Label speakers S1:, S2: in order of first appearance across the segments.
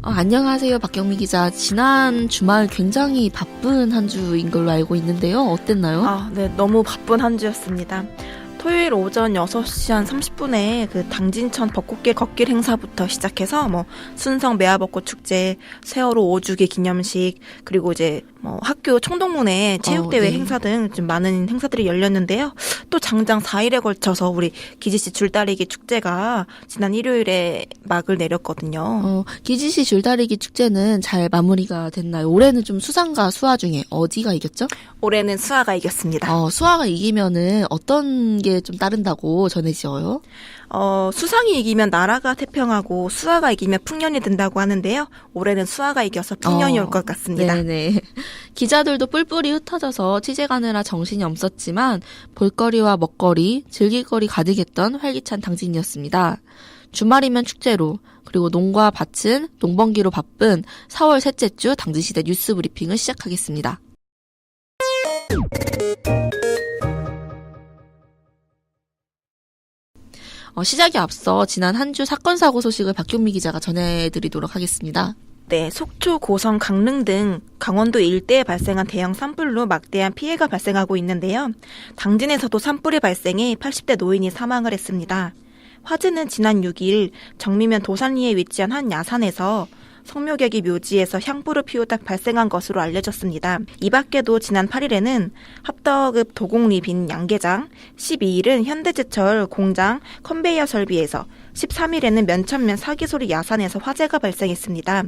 S1: 안녕하세요. 박경미 기자. 지난 주말 굉장히 바쁜 한 주인 걸로 알고 있는데요. 어땠나요?
S2: 네, 너무 바쁜 한 주였습니다. 토요일 오전 6시 한 30분에 그 당진천 벚꽃길 걷길 행사부터 시작해서 순성 매화벚꽃 축제, 세월호 5주기 기념식, 그리고 이제 학교 총동문회 체육대회
S1: 네.
S2: 행사 등 좀 많은 행사들이 열렸는데요. 또 장장 4일에 걸쳐서 우리 기지씨 줄다리기 축제가 지난 일요일에 막을 내렸거든요.
S1: 기지씨 줄다리기 축제는 잘 마무리가 됐나요? 올해는 좀 수상과 수화 중에 어디가 이겼죠?
S2: 올해는 수아가 이겼습니다.
S1: 수화가 이기면은 어떤 게 좀 따른다고 전해져요?
S2: 수상이 이기면 나라가 태평하고 수아가 이기면 풍년이 된다고 하는데요. 올해는 수아가 이겨서 풍년이 올 것 같습니다.
S1: 네네. 기자들도 뿔뿔이 흩어져서 취재 가느라 정신이 없었지만 볼거리와 먹거리, 즐길거리 가득했던 활기찬 당진이었습니다. 주말이면 축제로, 그리고 농과 밭은 농번기로 바쁜 4월 셋째 주 당진시대 뉴스 브리핑을 시작하겠습니다. 시작에 앞서 지난 한 주 사건 사고 소식을 박경미 기자가 전해드리도록 하겠습니다.
S2: 네, 속초, 고성, 강릉 등 강원도 일대에 발생한 대형 산불로 막대한 피해가 발생하고 있는데요. 당진에서도 산불이 발생해 80대 노인이 사망을 했습니다. 화재는 지난 6일 정미면 도산리에 위치한 한 야산에서 성묘객이 묘지에서 향불을 피우다 발생한 것으로 알려졌습니다. 이 밖에도 지난 8일에는 합덕읍 도곡리빈 양계장, 12일은 현대제철 공장 컨베이어 설비에서, 13일에는 면천면 사기소리 야산에서 화재가 발생했습니다.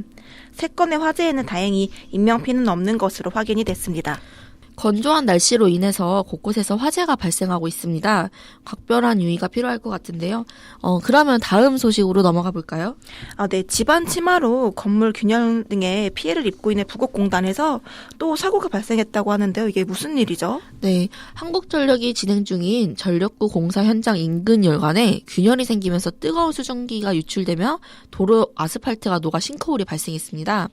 S2: 3건의 화재에는 다행히 인명피해는 없는 것으로 확인이 됐습니다.
S1: 건조한 날씨로 인해서 곳곳에서 화재가 발생하고 있습니다. 각별한 유의가 필요할 것 같은데요. 그러면 다음 소식으로 넘어가 볼까요?
S2: 네, 집안 침하로 건물 균열 등의 피해를 입고 있는 부곡공단에서 또 사고가 발생했다고 하는데요. 이게 무슨 일이죠?
S1: 네, 한국전력이 진행 중인 전력구 공사 현장 인근 열관에 균열이 생기면서 뜨거운 수증기가 유출되며 도로 아스팔트가 녹아 싱크홀이 발생했습니다.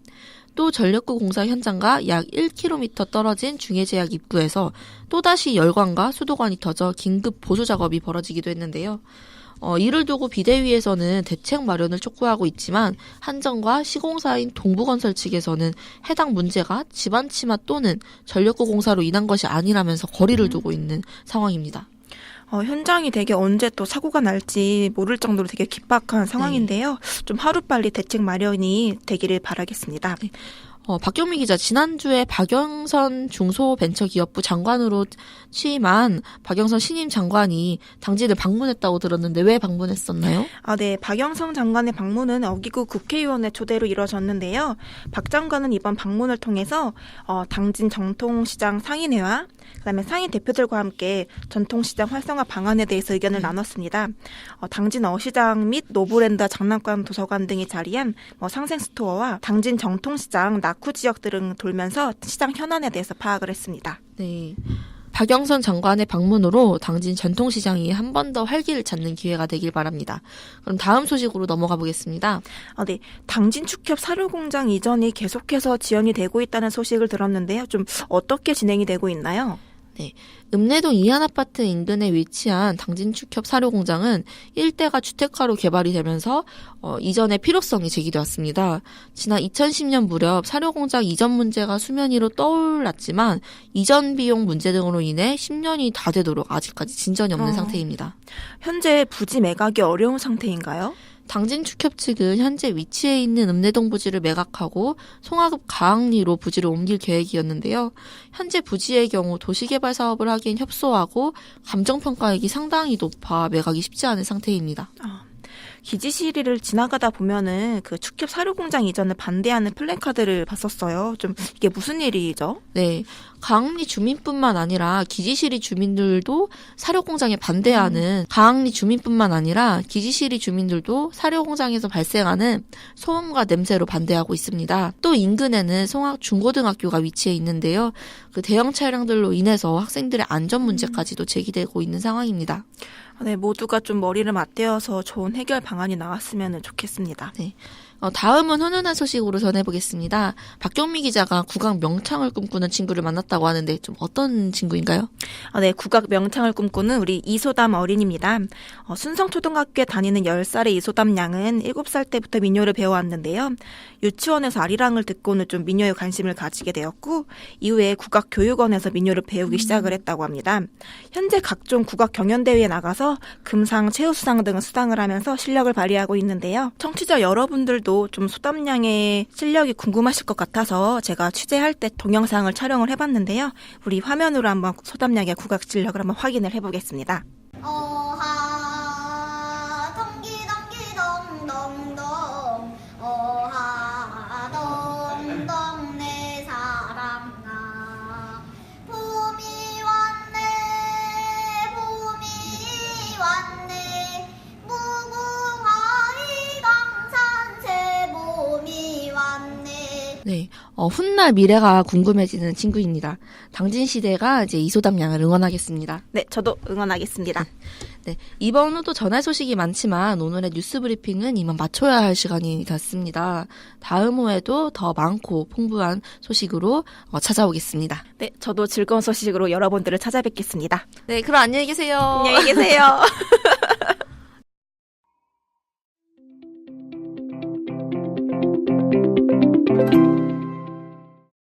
S1: 또 전력구 공사 현장과 약 1km 떨어진 중해제약 입구에서 또다시 열관과 수도관이 터져 긴급 보수 작업이 벌어지기도 했는데요. 이를 두고 비대위에서는 대책 마련을 촉구하고 있지만 한전과 시공사인 동부건설 측에서는 해당 문제가 집안 침하 또는 전력구 공사로 인한 것이 아니라면서 거리를 두고 있는 상황입니다.
S2: 현장이 되게 언제 또 사고가 날지 모를 정도로 되게 긴박한 상황인데요. 좀 하루빨리 대책 마련이 되기를 바라겠습니다.
S1: 네. 박경미 기자, 지난주에 박영선 중소벤처기업부 장관으로 취임한 박영선 신임 장관이 당진을 방문했다고 들었는데 왜 방문했었나요?
S2: 네. 박영선 장관의 방문은 어기구 국회의원의 초대로 이뤄졌는데요. 박 장관은 이번 방문을 통해서 당진 전통시장 상인회와 그다음에 상인 대표들과 함께 전통시장 활성화 방안에 대해서 의견을 나눴습니다. 당진 어시장 및 노브랜드 장난감 도서관 등이 자리한 상생스토어와 당진 전통시장 낙후 지역 등을 돌면서 시장 현안에 대해서 파악을 했습니다.
S1: 네. 박영선 장관의 방문으로 당진 전통시장이 한 번 더 활기를 찾는 기회가 되길 바랍니다. 그럼 다음 소식으로 넘어가 보겠습니다.
S2: 네. 당진 축협 사료공장 이전이 계속해서 지연이 되고 있다는 소식을 들었는데요. 좀 어떻게 진행이 되고 있나요?
S1: 네. 읍내동 이한아파트 인근에 위치한 당진축협 사료공장은 일대가 주택화로 개발이 되면서 이전의 필요성이 제기되었습니다. 지난 2010년 무렵 사료공장 이전 문제가 수면 위로 떠올랐지만 이전 비용 문제 등으로 인해 10년이 다 되도록 아직까지 진전이 없는 상태입니다.
S2: 현재 부지 매각이 어려운 상태인가요?
S1: 당진축협 측은 현재 위치해 있는 읍내동 부지를 매각하고 송화읍 가학리로 부지를 옮길 계획이었는데요. 현재 부지의 경우 도시개발 사업을 하기엔 협소하고 감정평가액이 상당히 높아 매각이 쉽지 않은 상태입니다.
S2: 기지시리를 지나가다 보면은 그 축협 사료공장 이전을 반대하는 플래카드를 봤었어요. 좀 이게 무슨 일이죠?
S1: 네. 가학리 주민뿐만 아니라 기지시리 주민들도 사료공장에 반대하는 가학리 주민뿐만 아니라 기지시리 주민들도 사료공장에서 발생하는 소음과 냄새로 반대하고 있습니다. 또 인근에는 송악 중고등학교가 위치해 있는데요. 그 대형 차량들로 인해서 학생들의 안전 문제까지도 제기되고 있는 상황입니다.
S2: 네, 모두가 좀 머리를 맞대어서 좋은 해결 방안이 나왔으면 좋겠습니다.
S1: 네. 다음은 훈훈한 소식으로 전해보겠습니다. 박경미 기자가 국악 명창을 꿈꾸는 친구를 만났다고 하는데 좀 어떤 친구인가요?
S2: 네, 국악 명창을 꿈꾸는 우리 이소담 어린입니다. 순성초등학교에 다니는 10살의 이소담 양은 7살 때부터 민요를 배워왔는데요. 유치원에서 아리랑을 듣고는 좀 민요에 관심을 가지게 되었고 이후에 국악교육원에서 민요를 배우기 시작을 했다고 합니다. 현재 각종 국악 경연대회에 나가서 금상, 최우수상 등을 수상을 하면서 실력을 발휘하고 있는데요. 청취자 여러분들도 좀 소담 양의 실력이 궁금하실 것 같아서 제가 취재할 때 동영상을 촬영을 해봤는데요. 우리 화면으로 한번 소담 양의 국악 실력을 한번 확인을 해보겠습니다.
S3: 어하 덩기덩기 덩덩덩 어하 덩덩 내 사랑아 봄이 왔네 봄이 왔네 무궁화의 강산새 봄이 왔네.
S1: 네, 훗날 미래가 궁금해지는 친구입니다. 당진 시대가 이제 이소담 양을 응원하겠습니다.
S2: 네, 저도 응원하겠습니다.
S1: 네, 이번 후도 전할 소식이 많지만 오늘의 뉴스 브리핑은 이만 마쳐야 할 시간이 됐습니다. 다음 후에도 더 많고 풍부한 소식으로 찾아오겠습니다.
S2: 네, 저도 즐거운 소식으로 여러분들을 찾아뵙겠습니다.
S1: 네, 그럼 안녕히 계세요.
S2: 안녕히 계세요.